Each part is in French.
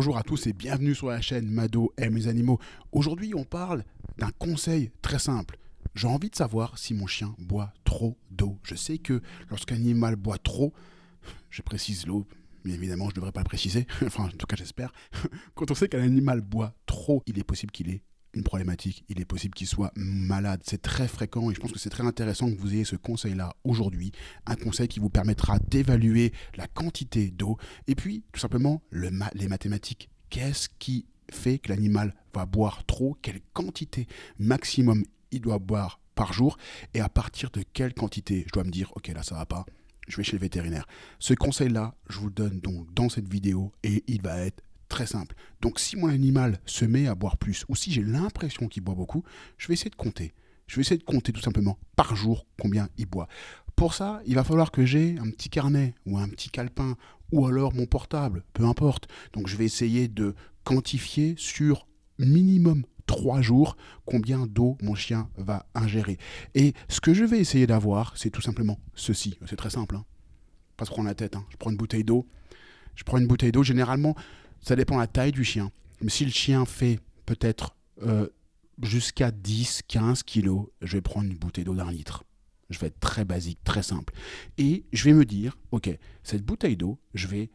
Bonjour à tous et bienvenue sur la chaîne Mado aime les animaux. Aujourd'hui, on parle d'un conseil très simple. J'ai envie de savoir si mon chien boit trop d'eau. Je sais que lorsqu'un animal boit trop, je précise l'eau, mais évidemment, je ne devrais pas le préciser, enfin, en tout cas, j'espère. Quand on sait qu'un animal boit trop, il est possible qu'il ait une problématique, il est possible qu'il soit malade. C'est très fréquent et je pense que c'est très intéressant que vous ayez ce conseil-là aujourd'hui. Un conseil qui vous permettra d'évaluer la quantité d'eau et puis, tout simplement, les mathématiques. Qu'est-ce qui fait que l'animal va boire trop? Quelle quantité maximum il doit boire par jour? Et à partir de quelle quantité je dois me dire, ok, là, ça va pas, je vais chez le vétérinaire. Ce conseil-là, je vous le donne donc dans cette vidéo et il va être très simple. Donc si mon animal se met à boire plus ou si j'ai l'impression qu'il boit beaucoup, je vais essayer de compter. Je vais essayer de compter tout simplement par jour combien il boit. Pour ça, il va falloir que j'ai un petit carnet ou un petit calepin ou alors mon portable, peu importe. Donc je vais essayer de quantifier sur minimum 3 jours combien d'eau mon chien va ingérer. Et ce que je vais essayer d'avoir, c'est tout simplement ceci. C'est très simple, hein. Pas se prendre la tête, hein. Je prends une bouteille d'eau. Généralement, ça dépend de la taille du chien. Mais si le chien fait peut-être jusqu'à 10, 15 kilos, je vais prendre une bouteille d'eau d'1 litre. Je vais être très basique, très simple. Et je vais me dire, ok, cette bouteille d'eau, je vais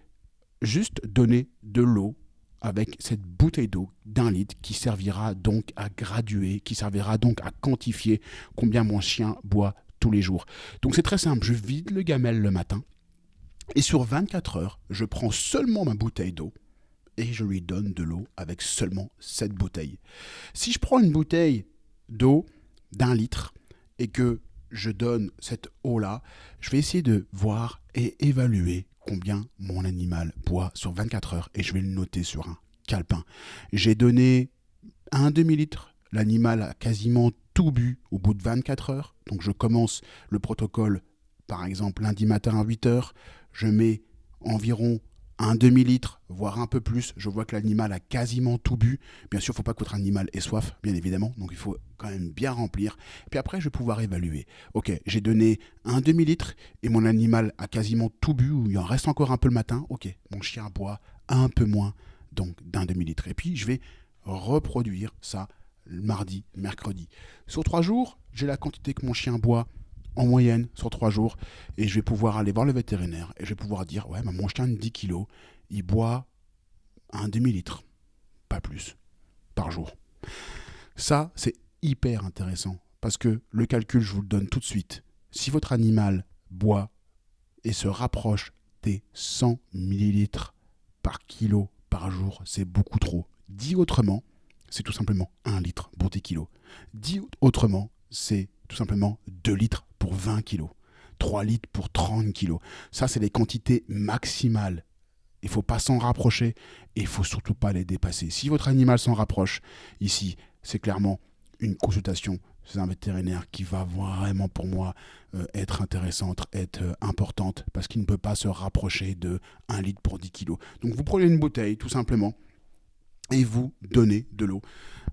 juste donner de l'eau avec cette bouteille d'eau d'1 litre qui servira donc à graduer, qui servira donc à quantifier combien mon chien boit tous les jours. Donc c'est très simple, je vide le gamelle le matin et sur 24 heures, je prends seulement ma bouteille d'eau et je lui donne de l'eau avec seulement cette bouteille. Si je prends une bouteille d'eau d'1 litre et que je donne cette eau-là, je vais essayer de voir et évaluer combien mon animal boit sur 24 heures et je vais le noter sur un calepin. J'ai donné un demi-litre, l'animal a quasiment tout bu au bout de 24 heures, donc je commence le protocole par exemple lundi matin à 8 heures, je mets environ un demi-litre, voire un peu plus, je vois que l'animal a quasiment tout bu. Bien sûr, il ne faut pas que votre animal ait soif, bien évidemment, donc il faut quand même bien remplir. Puis après, je vais pouvoir évaluer. Ok, j'ai donné un demi-litre et mon animal a quasiment tout bu, ou il en reste encore un peu le matin. Ok, mon chien boit un peu moins, donc d'un demi-litre. Et puis, je vais reproduire ça mardi, mercredi. Sur 3 jours, j'ai la quantité que mon chien boit en moyenne sur 3 jours et je vais pouvoir aller voir le vétérinaire et je vais pouvoir dire ouais, mon chien de 10 kilos, il boit un demi-litre, pas plus, par jour. Ça, c'est hyper intéressant parce que le calcul, je vous le donne tout de suite. Si votre animal boit et se rapproche des 100 millilitres par kilo par jour, c'est beaucoup trop. Dit autrement, c'est tout simplement 1 litre pour 10 kilos. Dit autrement, c'est tout simplement 2 litres pour 20 kilos, 3 litres pour 30 kilos. Ça, c'est les quantités maximales. Il ne faut pas s'en rapprocher et il ne faut surtout pas les dépasser. Si votre animal s'en rapproche, ici, c'est clairement une consultation chez un vétérinaire qui va vraiment, pour moi, être intéressante, être importante, parce qu'il ne peut pas se rapprocher de 1 litre pour 10 kilos. Donc, vous prenez une bouteille, tout simplement, et vous donnez de l'eau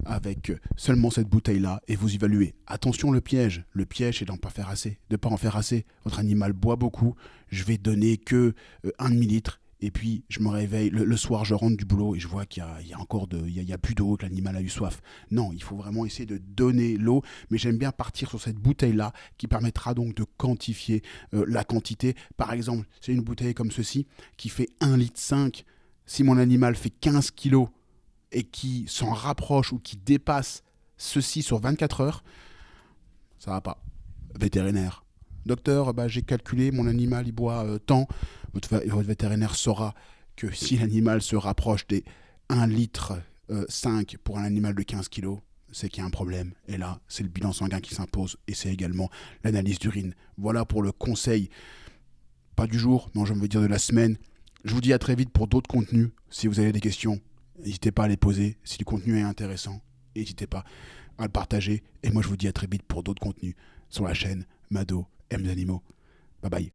avec seulement cette bouteille-là et vous évaluez. Attention le piège c'est de ne pas faire assez, de pas en faire assez. Votre animal boit beaucoup, je vais donner que 1 demi-litre et puis je me réveille, le soir je rentre du boulot et je vois qu'il y a encore il y a plus d'eau, que l'animal a eu soif. Non, il faut vraiment essayer de donner l'eau, mais j'aime bien partir sur cette bouteille-là qui permettra donc de quantifier la quantité. Par exemple, c'est une bouteille comme ceci qui fait 1,5 litre. Si mon animal fait 15 kilos, et qui s'en rapproche ou qui dépasse ceci sur 24 heures, ça va pas. Vétérinaire. Docteur, j'ai calculé, mon animal il boit tant. Votre vétérinaire saura que si l'animal se rapproche des 1,5 litre pour un animal de 15 kilos, c'est qu'il y a un problème. Et là, c'est le bilan sanguin qui s'impose et c'est également l'analyse d'urine. Voilà pour le conseil, pas du jour, non, je veux dire de la semaine. Je vous dis à très vite pour d'autres contenus. Si vous avez des questions, n'hésitez pas à les poser. Si le contenu est intéressant, n'hésitez pas à le partager. Et moi, je vous dis à très vite pour d'autres contenus sur la chaîne Mado aime les animaux. Bye bye.